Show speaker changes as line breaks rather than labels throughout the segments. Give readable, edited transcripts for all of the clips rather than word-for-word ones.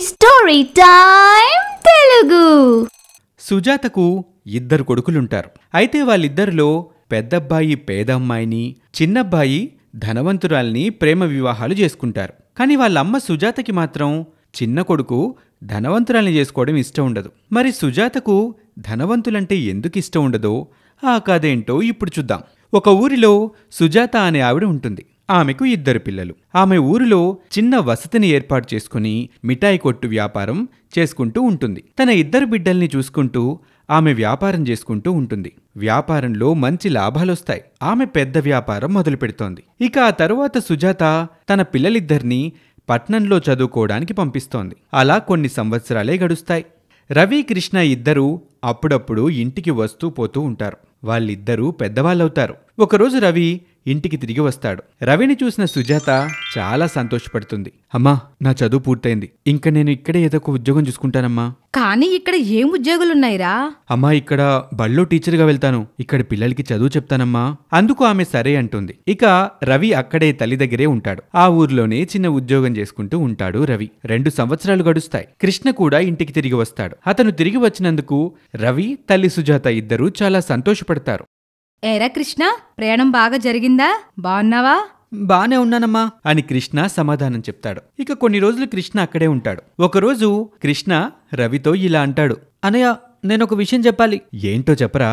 Story time Telugu.
సుజాతకు ఇద్దరు కొడుకులుంటారు. అయితే వాళ్ళిద్దరిలో పెద్దబ్బాయి పేద అమ్మాయిని, చిన్నబ్బాయి ధనవంతురాల్ని ప్రేమ వివాహాలు చేసుకుంటారు. కానీ వాళ్ళమ్మ సుజాతకి మాత్రం చిన్న కొడుకు ధనవంతురాల్ని చేసుకోవడం ఇష్టం ఉండదు. మరి సుజాతకు ధనవంతులంటే ఎందుకు ఇష్టం ఉండదో ఆ కథేంటో ఇప్పుడు చూద్దాం. ఒక ఊరిలో సుజాత అనే ఆవిడ ఉంటుంది. ఆమెకు ఇద్దరు పిల్లలు. ఆమె ఊరిలో చిన్న వసతిని ఏర్పాటు చేసుకుని మిఠాయి కొట్టు వ్యాపారం చేసుకుంటూ ఉంటుంది. తన ఇద్దరు బిడ్డల్ని చూసుకుంటూ ఆమె వ్యాపారం చేసుకుంటూ ఉంటుంది. వ్యాపారంలో మంచి లాభాలొస్తాయి. ఆమె పెద్ద వ్యాపారం మొదలు పెడుతోంది. ఇక ఆ తరువాత సుజాత తన పిల్లలిద్దరినీ పట్నంలో చదువుకోవడానికి పంపిస్తోంది. అలా కొన్ని సంవత్సరాలే గడుస్తాయి. రవి, కృష్ణ ఇద్దరూ అప్పుడప్పుడు ఇంటికి వస్తూ పోతూ ఉంటారు. వాళ్ళిద్దరూ పెద్దవాళ్ళవుతారు. ఒకరోజు రవి ఇంటికి తిరిగి వస్తాడు. రవిని చూసిన సుజాత చాలా సంతోషపడుతుంది. అమ్మా, నా చదువు పూర్తయింది. ఇంక నేను ఇక్కడే ఏదో ఒక ఉద్యోగం చూసుకుంటానమ్మా.
కానీ ఇక్కడ ఏం ఉద్యోగులున్నాయిరా?
అమ్మా, ఇక్కడ బళ్ళో టీచర్గా వెళ్తాను. ఇక్కడ పిల్లలకి చదువు చెప్తానమ్మా. అందుకు ఆమె సరే అంటుంది. ఇక రవి అక్కడే తల్లి దగ్గరే ఉంటాడు. ఆ ఊర్లోనే చిన్న ఉద్యోగం చేసుకుంటూ ఉంటాడు రవి. 2 సంవత్సరాలు గడుస్తాయి. కృష్ణ కూడా ఇంటికి తిరిగి వస్తాడు. అతను తిరిగి వచ్చినందుకు రవి, తల్లి సుజాత ఇద్దరూ చాలా సంతోషపడతారు.
ఏరా కృష్ణ, ప్రయాణం బాగా జరిగిందా? బాగున్నావా?
బానే ఉన్నానమ్మా అని కృష్ణ సమాధానం చెప్తాడు. ఇక కొన్ని రోజులు కృష్ణ అక్కడే ఉంటాడు. ఒకరోజు కృష్ణ రవితో ఇలా అంటాడు.
అనయ్య, నేనొక విషయం చెప్పాలి.
ఏంటో చెప్పరా?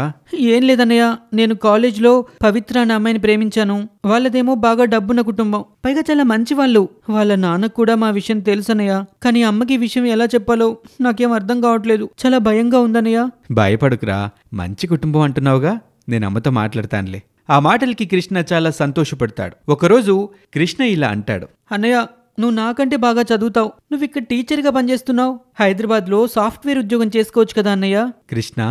ఏం లేదన్నయ్య, నేను కాలేజ్లో పవిత్ర అనే అమ్మాయిని ప్రేమించాను. వాళ్ళదేమో బాగా డబ్బున్న కుటుంబం, పైగా చాలా మంచి వాళ్ళు. వాళ్ళ నాన్నకు కూడా మా విషయం తెలుసన్నయ్య. కానీ అమ్మకి ఈ విషయం ఎలా చెప్పాలో నాకేం అర్థం కావట్లేదు. చాలా భయంగా ఉందన్నయ్య.
భయపడుకురా, మంచి కుటుంబం అంటున్నావుగా, నేను అమ్మతో మాట్లాడతానులే. ఆ మాటలకి కృష్ణ చాలా సంతోషపడతాడు. ఒకరోజు కృష్ణ ఇలా అంటాడు.
అన్నయ్య, నువ్వు నాకంటే బాగా చదువుతావు. నువ్వు ఇక్కడ టీచర్గా పనిచేస్తున్నావు. హైదరాబాద్లో సాఫ్ట్వేర్ ఉద్యోగం చేసుకోవచ్చు కదా అన్నయ్య.
కృష్ణ,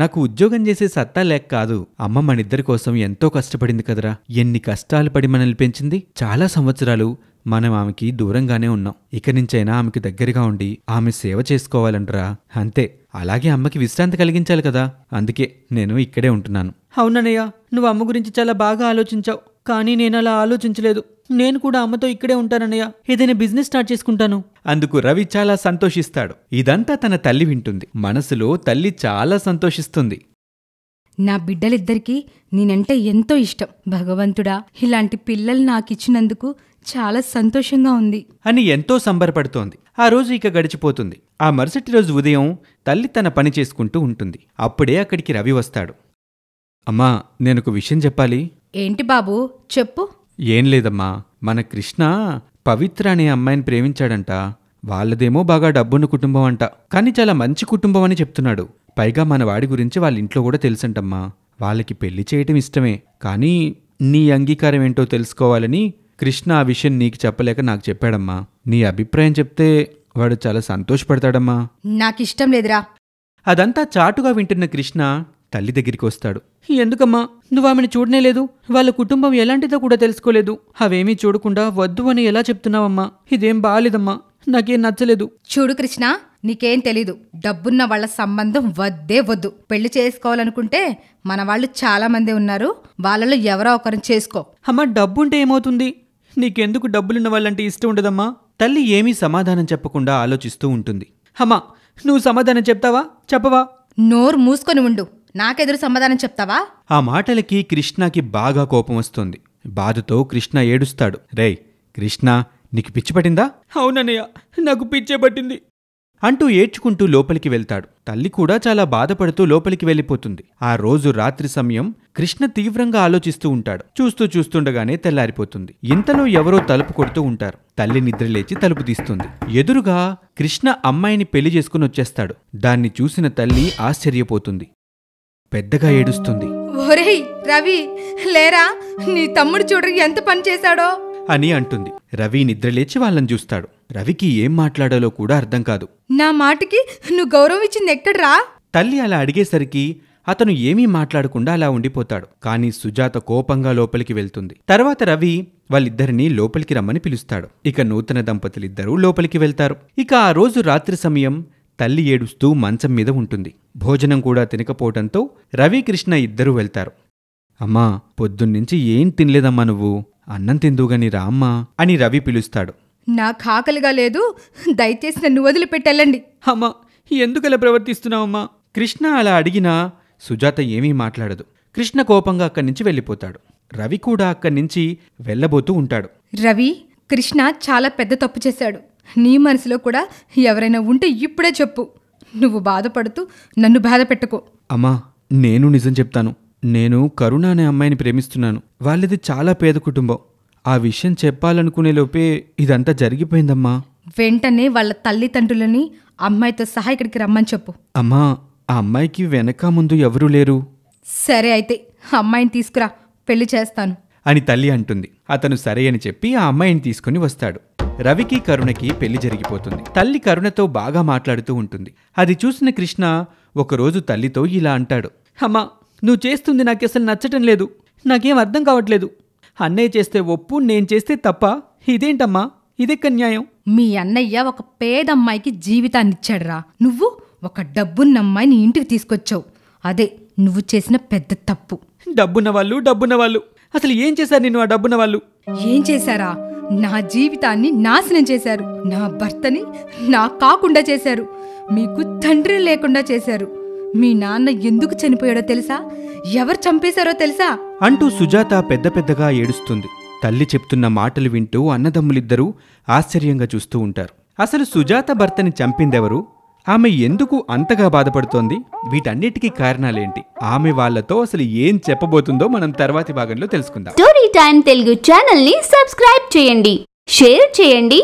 నాకు ఉద్యోగం చేసే సత్తా లేక కాదు. అమ్మ మనిద్దరి కోసం ఎంతో కష్టపడింది కదరా. ఎన్ని కష్టాలు పడి మనల్ని పెంచింది. చాలా సంవత్సరాలు మనం ఆమెకి దూరంగానే ఉన్నాం. ఇక నుంచైనా ఆమెకి దగ్గరగా ఉండి ఆమె సేవ చేసుకోవాలంటరా. అంతే. అలాగే అమ్మకి విశ్రాంతి కలిగించాలి కదా. అందుకే నేను ఇక్కడే ఉంటున్నాను.
అవునన్నయ్య, నువ్వు అమ్మ గురించి చాలా బాగా ఆలోచించావు. కానీ నేను అలా ఆలోచించలేదు. నేను కూడా అమ్మతో ఇక్కడే ఉంటానన్నయ్య. ఏదైనా బిజినెస్ స్టార్ట్ చేసుకుంటాను.
అందుకు రవి చాలా సంతోషిస్తాడు. ఇదంతా తన తల్లి వింటుంది. మనసులో తల్లి చాలా సంతోషిస్తుంది.
నా బిడ్డలిద్దరికీ నేనంటే ఎంతో ఇష్టం. భగవంతుడా, ఇలాంటి పిల్లలు నాకిచ్చినందుకు చాలా సంతోషంగా ఉంది
అని ఎంతో సంబరపడుతోంది. ఆ రోజు ఇక గడిచిపోతుంది. ఆ మరుసటి రోజు ఉదయం తల్లి తన పని చేసుకుంటూ ఉంటుంది. అప్పుడే అక్కడికి రవి వస్తాడు. అమ్మా, నేనొక విషయం చెప్పాలి.
ఏంటి బాబూ, చెప్పు.
ఏం లేదమ్మా, మన కృష్ణ పవిత్ర అనే అమ్మాయిని ప్రేమించాడంట. వాళ్ళదేమో బాగా డబ్బున్న కుటుంబం అంట. కానీ చాలా మంచి కుటుంబం అని చెప్తున్నాడు. పైగా మన వాడి గురించి వాళ్ళ ఇంట్లో కూడా తెలుసంటమ్మా. వాళ్ళకి పెళ్లి చేయటం ఇష్టమే. కానీ నీ అంగీకారం ఏంటో తెలుసుకోవాలని కృష్ణ ఆ విషయం నీకు చెప్పలేక నాకు చెప్పాడమ్మా. నీ అభిప్రాయం చెప్తే వాడు చాలా సంతోషపడతాడమ్మా.
నాకిష్టం లేదురా.
అదంతా చాటుగా వింటున్న కృష్ణ తల్లి దగ్గరికి వస్తాడు.
ఎందుకమ్మా, నువ్వు ఆమెను చూడనేలేదు. వాళ్ళ కుటుంబం ఎలాంటిదో కూడా తెలుసుకోలేదు. అవేమీ చూడకుండా వద్దు అని ఎలా చెప్తున్నావమ్మా? ఇదేం బాగాలేదమ్మా, నాకేం నచ్చలేదు.
చూడు కృష్ణ, నీకేం తెలీదు. డబ్బున్న వాళ్ళ సంబంధం వద్దే వద్దు. పెళ్లి చేసుకోవాలనుకుంటే మన వాళ్ళు చాలా మంది ఉన్నారు. వాళ్ళలో ఎవరో ఒకరిని చేసుకో.
అమ్మా, డబ్బుంటే ఏమవుతుంది? నీకెందుకు డబ్బులున్న వాళ్ళంటే ఇష్టం ఉండదమ్మా?
తల్లి ఏమీ సమాధానం చెప్పకుండా ఆలోచిస్తూ ఉంటుంది.
అమ్మా, నువ్వు సమాధానం చెప్తావా చెప్పవా?
నోరు మూసుకొని ఉండు. నాకెదురు సమాధానం చెప్తావా?
ఆ మాటలకి కృష్ణకి బాగా కోపం వస్తుంది. బాధతో కృష్ణ ఏడుస్తాడు. రేయ్ కృష్ణ, నీకు పిచ్చి పట్టిందా?
అవునన్నయ్య, నాకు పిచ్చే పట్టింది
అంటూ ఏడ్చుకుంటూ లోపలికి వెళ్తాడు. తల్లి కూడా చాలా బాధపడుతూ లోపలికి వెళ్ళిపోతుంది. ఆ రోజు రాత్రి సమయం కృష్ణ తీవ్రంగా ఆలోచిస్తూ ఉంటాడు. చూస్తూ చూస్తుండగానే తెల్లారిపోతుంది. ఇంతలో ఎవరో తలుపు కొడుతూ ఉంటారు. తల్లి నిద్రలేచి తలుపు తీస్తుంది. ఎదురుగా కృష్ణ అమ్మాయిని పెళ్లి చేసుకుని వచ్చేస్తాడు. దాన్ని చూసిన తల్లి ఆశ్చర్యపోతుంది. పెద్దగా ఏడుస్తుంది.
ఒరేయ్ రవి, లేరా, నీ తమ్ముడు చూడరు ఎంత పని చేశాడో
అని అంటుంది. రవి నిద్రలేచి వాళ్ళని చూస్తాడు. రవికి ఏం మాట్లాడాలో కూడా అర్థం కాదు.
నా మాటకి నువ్వు గౌరవం ఇచ్చింది ఎక్కడ్రా?
తల్లి అలా అడిగేసరికి అతను ఏమీ మాట్లాడకుండా అలా ఉండిపోతాడు. కానీ సుజాత కోపంగా లోపలికి వెళ్తుంది. తర్వాత రవి వాళ్ళిద్దరినీ లోపలికి రమ్మని పిలుస్తాడు. ఇక నూతన దంపతులిద్దరూ లోపలికి వెళ్తారు. ఇక ఆ రోజు రాత్రి సమయం తల్లి ఏడుస్తూ మంచం మీద ఉంటుంది. భోజనం కూడా తినకపోవటంతో రవి, కృష్ణ ఇద్దరూ వెళ్తారు. అమ్మా, పొద్దున్నుంచి ఏం తినలేదమ్మా నువ్వు. అన్నం తిందువుగాని రా అమ్మా అని రవి పిలుస్తాడు.
నాకు ఆకలిగా లేదు, దయచేసి నన్ను వదిలిపెట్టెళ్ళండి.
అమ్మా ఎందుకలా ప్రవర్తిస్తున్నావమ్మా?
కృష్ణ అలా అడిగినా సుజాత ఏమీ మాట్లాడదు. కృష్ణ కోపంగా అక్కడి నుంచి వెళ్ళిపోతాడు. రవి కూడా అక్కడి నుంచి వెళ్ళబోతూ ఉంటాడు.
రవి, కృష్ణ చాలా పెద్ద తప్పు చేశాడు. నీ మనసులో కూడా ఎవరైనా ఉంటే ఇప్పుడే చెప్పు. నువ్వు బాధపడుతూ నన్ను బాధ పెట్టుకో.
అమ్మా, నేను నిజం చెప్తాను. నేను కరుణ అనే అమ్మాయిని ప్రేమిస్తున్నాను. వాళ్ళది చాలా పేద కుటుంబం. ఆ విషయం చెప్పాలనుకునే లోపే ఇదంతా జరిగిపోయిందమ్మా.
వెంటనే వాళ్ళ తల్లిదండ్రులని అమ్మాయితో సహా ఇక్కడికి రమ్మని చెప్పు.
అమ్మా, ఆ అమ్మాయికి వెనక ముందు ఎవరూ లేరు.
సరే అయితే అమ్మాయిని తీసుకురా, పెళ్లి చేస్తాను
అని తల్లి అంటుంది. అతను సరే అని చెప్పి ఆ అమ్మాయిని తీసుకుని వస్తాడు. రవికి కరుణకి పెళ్లి జరిగిపోతుంది. తల్లి కరుణతో బాగా మాట్లాడుతూ ఉంటుంది. అది చూసిన కృష్ణ ఒకరోజు తల్లితో ఇలా అంటాడు.
అమ్మా నువ్వు చేస్తుంది నాకు అసలు నచ్చటం లేదు. నాకేం అర్థం కావట్లేదు. అన్నయ్య చేస్తే ఒప్పు, నేను చేస్తే తప్ప. ఇదేంటమ్మా, ఇదెక్క న్యాయం?
మీ అన్నయ్య ఒక పేదమ్మాయికి జీవితాన్నిచ్చాడురా. నువ్వు ఒక డబ్బున్న అమ్మాయిని ఇంటికి తీసుకొచ్చావు. అదే నువ్వు చేసిన పెద్ద తప్పు.
డబ్బున్న వాళ్ళు అసలు ఏం చేశారు నిన్ను? ఆ డబ్బున్న వాళ్ళు
ఏం చేశారా? నా జీవితాన్ని నాశనం చేశారు. నా భర్తని నా కాకుండా చేశారు. మీకు తండ్రి లేకుండా చేశారు. మీ నాన్న ఎందుకు చనిపోయాడో తెలుసా? ఎవరు చంపేశారో తెలుసా?
అంటూ సుజాత పెద్ద పెద్దగా ఏడుస్తుంది. తల్లి చెప్తున్న మాటలు వింటూ అన్నదమ్ములిద్దరూ ఆశ్చర్యంగా చూస్తూ ఉంటారు. అసలు సుజాత భర్తని చంపిందెవరు? ఆమె ఎందుకు అంతగా బాధపడుతోంది? వీటన్నిటికీ కారణాలేంటి? ఆమె వాళ్లతో అసలు ఏం చెప్పబోతుందో మనం తర్వాతి భాగంలో తెలుసుకుందాం.
స్టోరీ టైం తెలుగు ఛానల్ ని సబ్స్క్రైబ్ చేయండి, షేర్ చేయండి,